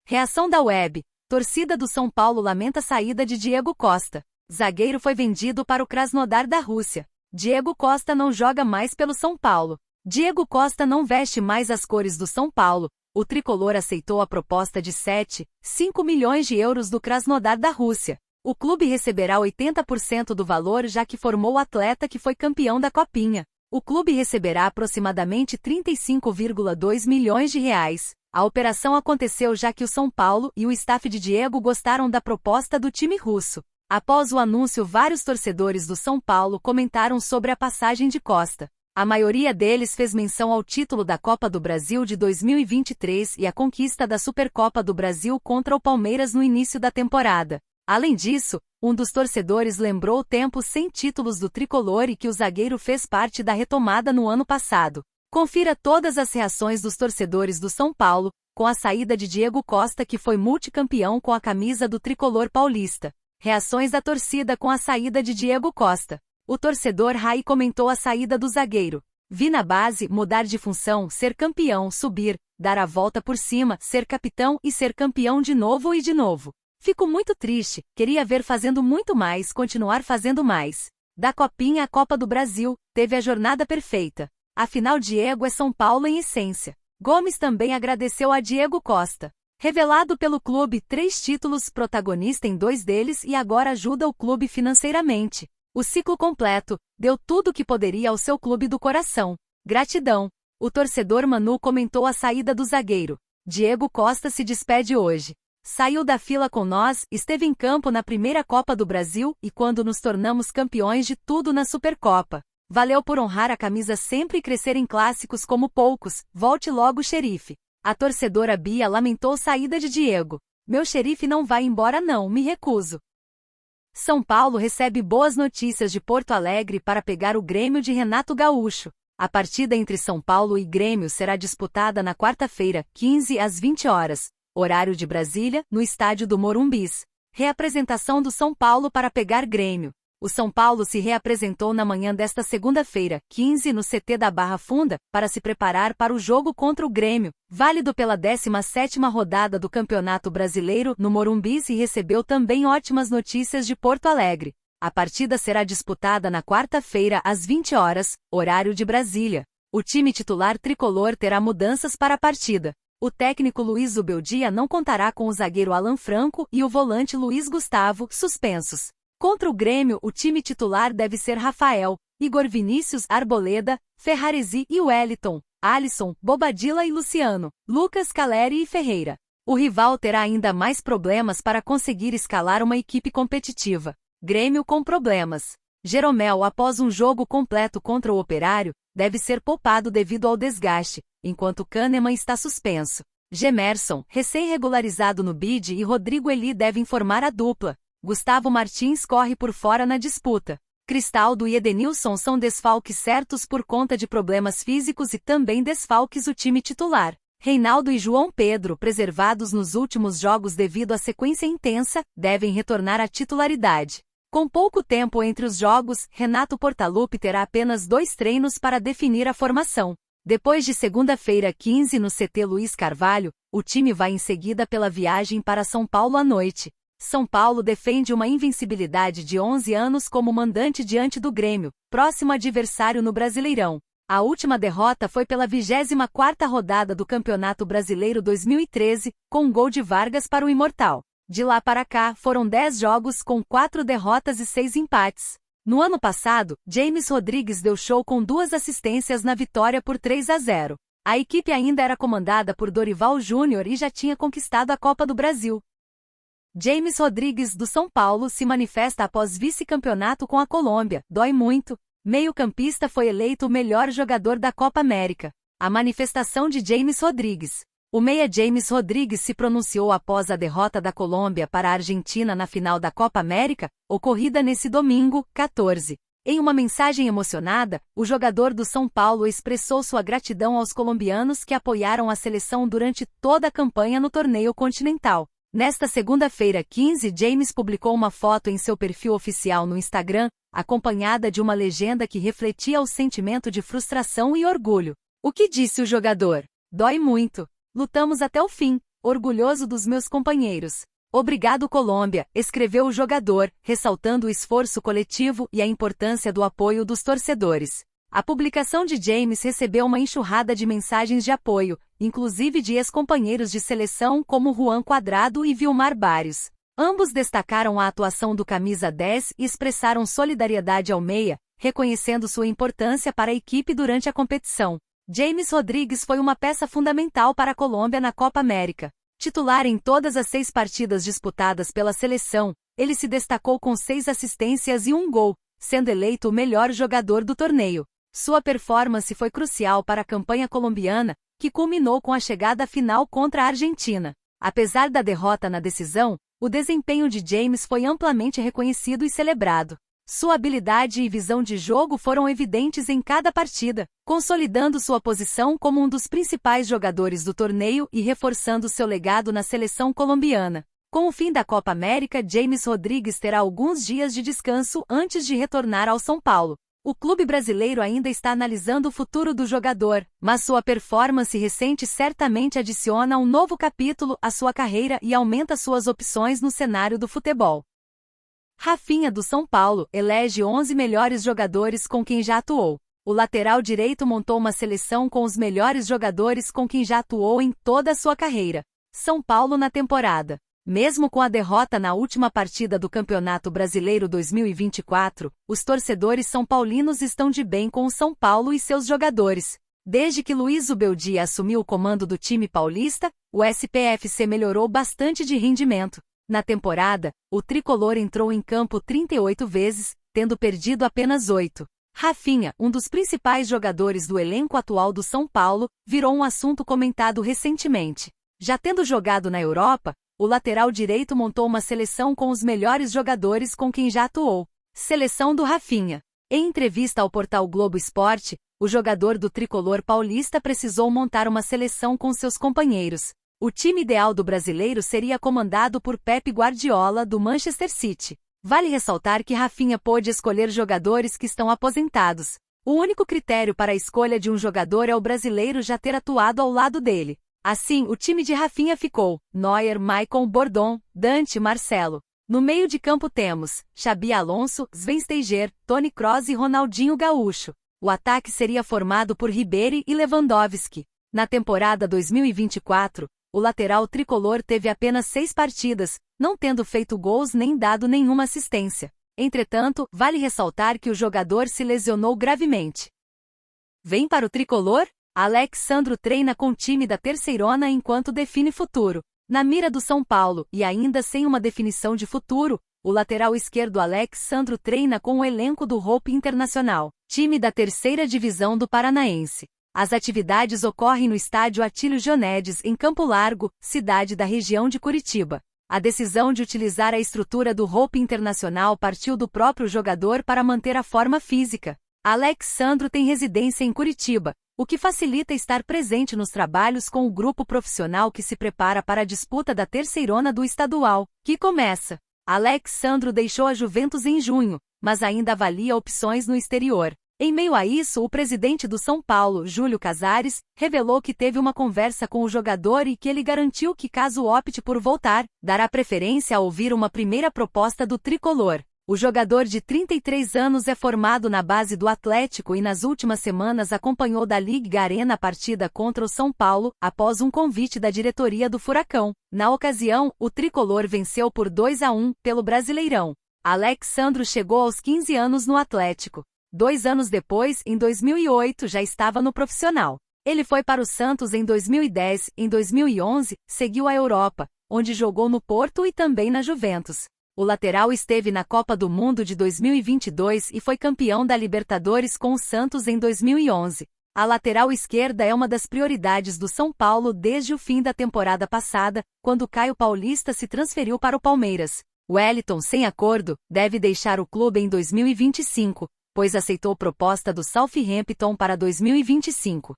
Reação da web. Torcida do São Paulo lamenta a saída de Diego Costa. Zagueiro foi vendido para o Krasnodar da Rússia. Diego Costa não joga mais pelo São Paulo. Diego Costa não veste mais as cores do São Paulo. O tricolor aceitou a proposta de 7,5 milhões de euros do Krasnodar da Rússia. O clube receberá 80% do valor, já que formou o atleta que foi campeão da Copinha. O clube receberá aproximadamente 35,2 milhões de reais. A operação aconteceu já que o São Paulo e o staff de Diego gostaram da proposta do time russo. Após o anúncio, vários torcedores do São Paulo comentaram sobre a passagem de Costa. A maioria deles fez menção ao título da Copa do Brasil de 2023 e a conquista da Supercopa do Brasil contra o Palmeiras no início da temporada. Além disso, um dos torcedores lembrou o tempo sem títulos do tricolor e que o zagueiro fez parte da retomada no ano passado. Confira todas as reações dos torcedores do São Paulo, com a saída de Diego Costa, que foi multicampeão com a camisa do tricolor paulista. Reações da torcida com a saída de Diego Costa. O torcedor Rai comentou a saída do zagueiro. Vi na base, mudar de função, ser campeão, subir, dar a volta por cima, ser capitão e ser campeão de novo e de novo. Fico muito triste, queria ver fazendo muito mais, continuar fazendo mais. Da Copinha à Copa do Brasil, teve a jornada perfeita. Afinal, Diego é São Paulo em essência. Gomes também agradeceu a Diego Costa. Revelado pelo clube, 3 títulos, protagonista em 2 deles e agora ajuda o clube financeiramente. O ciclo completo, deu tudo o que poderia ao seu clube do coração. Gratidão. O torcedor Manu comentou a saída do zagueiro. Diego Costa se despede hoje. Saiu da fila com nós, esteve em campo na primeira Copa do Brasil e quando nos tornamos campeões de tudo na Supercopa. Valeu por honrar a camisa sempre e crescer em clássicos como poucos, volte logo, xerife. A torcedora Bia lamentou saída de Diego. Meu xerife não vai embora não, me recuso. São Paulo recebe boas notícias de Porto Alegre para pegar o Grêmio de Renato Gaúcho. A partida entre São Paulo e Grêmio será disputada na quarta-feira, 15 às 20 horas, horário de Brasília, no estádio do Morumbis. Reapresentação do São Paulo para pegar Grêmio. O São Paulo se reapresentou na manhã desta segunda-feira, 15, no CT da Barra Funda, para se preparar para o jogo contra o Grêmio, válido pela 17ª rodada do Campeonato Brasileiro, no Morumbis, e recebeu também ótimas notícias de Porto Alegre. A partida será disputada na quarta-feira, às 20 horas, horário de Brasília. O time titular tricolor terá mudanças para a partida. O técnico Luiz Zubeldia não contará com o zagueiro Alan Franco e o volante Luiz Gustavo, suspensos. Contra o Grêmio, o time titular deve ser Rafael, Igor Vinícius, Arboleda, Ferraresi e Wellington, Alisson, Bobadilla e Luciano, Lucas Caleri e Ferreira. O rival terá ainda mais problemas para conseguir escalar uma equipe competitiva. Grêmio com problemas. Jeromel, após um jogo completo contra o Operário, deve ser poupado devido ao desgaste, enquanto Kahneman está suspenso. Gemerson, recém-regularizado no BID, e Rodrigo Eli devem formar a dupla. Gustavo Martins corre por fora na disputa. Cristaldo e Edenilson são desfalques certos por conta de problemas físicos e também desfalques o time titular. Reinaldo e João Pedro, preservados nos últimos jogos devido à sequência intensa, devem retornar à titularidade. Com pouco tempo entre os jogos, Renato Portaluppi terá apenas 2 treinos para definir a formação. Depois de segunda-feira, 15, no CT Luiz Carvalho, o time vai em seguida pela viagem para São Paulo à noite. São Paulo defende uma invencibilidade de 11 anos como mandante diante do Grêmio, próximo adversário no Brasileirão. A última derrota foi pela 24ª rodada do Campeonato Brasileiro 2013, com um gol de Vargas para o Imortal. De lá para cá, foram 10 jogos com 4 derrotas e 6 empates. No ano passado, James Rodrigues deu show com 2 assistências na vitória por 3-0. A equipe ainda era comandada por Dorival Júnior e já tinha conquistado a Copa do Brasil. James Rodrigues do São Paulo se manifesta após vice-campeonato com a Colômbia. Dói muito. Meio-campista foi eleito o melhor jogador da Copa América. A manifestação de James Rodrigues. O meia James Rodrigues se pronunciou após a derrota da Colômbia para a Argentina na final da Copa América, ocorrida nesse domingo, 14. Em uma mensagem emocionada, o jogador do São Paulo expressou sua gratidão aos colombianos que apoiaram a seleção durante toda a campanha no torneio continental. Nesta segunda-feira, 15, James publicou uma foto em seu perfil oficial no Instagram, acompanhada de uma legenda que refletia o sentimento de frustração e orgulho. O que disse o jogador? Dói muito. Lutamos até o fim. orgulhoso dos meus companheiros. Obrigado, Colômbia, escreveu o jogador, ressaltando o esforço coletivo e a importância do apoio dos torcedores. A publicação de James recebeu uma enxurrada de mensagens de apoio, inclusive de ex-companheiros de seleção como Juan Cuadrado e Vilmar Barrios. Ambos destacaram a atuação do camisa 10 e expressaram solidariedade ao meia, reconhecendo sua importância para a equipe durante a competição. James Rodrigues foi uma peça fundamental para a Colômbia na Copa América. Titular em todas as 6 partidas disputadas pela seleção, ele se destacou com 6 assistências e 1 gol, sendo eleito o melhor jogador do torneio. Sua performance foi crucial para a campanha colombiana, que culminou com a chegada à final contra a Argentina. Apesar da derrota na decisão, o desempenho de James foi amplamente reconhecido e celebrado. Sua habilidade e visão de jogo foram evidentes em cada partida, consolidando sua posição como um dos principais jogadores do torneio e reforçando seu legado na seleção colombiana. Com o fim da Copa América, James Rodrigues terá alguns dias de descanso antes de retornar ao São Paulo. O clube brasileiro ainda está analisando o futuro do jogador, mas sua performance recente certamente adiciona um novo capítulo à sua carreira e aumenta suas opções no cenário do futebol. Rafinha do São Paulo elege 11 melhores jogadores com quem já atuou. O lateral direito montou uma seleção com os melhores jogadores com quem já atuou em toda a sua carreira. São Paulo na temporada. Mesmo com a derrota na última partida do Campeonato Brasileiro 2024, os torcedores são paulinos estão de bem com o São Paulo e seus jogadores. Desde que Luiz Zubeldia assumiu o comando do time paulista, o SPFC melhorou bastante de rendimento. Na temporada, o tricolor entrou em campo 38 vezes, tendo perdido apenas 8. Rafinha, um dos principais jogadores do elenco atual do São Paulo, virou um assunto comentado recentemente. Já tendo jogado na Europa, o lateral direito montou uma seleção com os melhores jogadores com quem já atuou. Seleção do Rafinha. Em entrevista ao portal Globo Esporte, o jogador do tricolor paulista precisou montar uma seleção com seus companheiros. O time ideal do brasileiro seria comandado por Pep Guardiola, do Manchester City. Vale ressaltar que Rafinha pôde escolher jogadores que estão aposentados. O único critério para a escolha de um jogador é o brasileiro já ter atuado ao lado dele. Assim, o time de Rafinha ficou: Neuer, Maicon, Bordon, Dante, Marcelo. No meio de campo temos Xabi Alonso, Schweinsteiger, Toni Kroos e Ronaldinho Gaúcho. O ataque seria formado por Ribéry e Lewandowski. Na temporada 2024, o lateral tricolor teve apenas 6 partidas, não tendo feito gols nem dado nenhuma assistência. Entretanto, vale ressaltar que o jogador se lesionou gravemente. Vem para o tricolor? Alex Sandro treina com o time da Terceirona enquanto define futuro. Na mira do São Paulo, e ainda sem uma definição de futuro, o lateral esquerdo Alex Sandro treina com o elenco do Hope Internacional, time da 3ª divisão do Paranaense. As atividades ocorrem no estádio Atílio Jonedes, em Campo Largo, cidade da região de Curitiba. A decisão de utilizar a estrutura do Hope Internacional partiu do próprio jogador para manter a forma física. Alex Sandro tem residência em Curitiba, o que facilita estar presente nos trabalhos com o grupo profissional que se prepara para a disputa da Terceirona do estadual, que começa. Alex Sandro deixou a Juventus em junho, mas ainda avalia opções no exterior. Em meio a isso, o presidente do São Paulo, Júlio Casares, revelou que teve uma conversa com o jogador e que ele garantiu que, caso opte por voltar, dará preferência a ouvir uma primeira proposta do tricolor. O jogador de 33 anos é formado na base do Atlético e nas últimas semanas acompanhou da Liga Arena a partida contra o São Paulo, após um convite da diretoria do Furacão. Na ocasião, o tricolor venceu por 2-1 pelo Brasileirão. Alex Sandro chegou aos 15 anos no Atlético. 2 anos depois, em 2008, já estava no profissional. Ele foi para o Santos em 2010, em 2011, seguiu a Europa, onde jogou no Porto e também na Juventus. O lateral esteve na Copa do Mundo de 2022 e foi campeão da Libertadores com o Santos em 2011. A lateral esquerda é uma das prioridades do São Paulo desde o fim da temporada passada, quando Caio Paulista se transferiu para o Palmeiras. Wellington, sem acordo, deve deixar o clube em 2025, pois aceitou proposta do Southampton para 2025.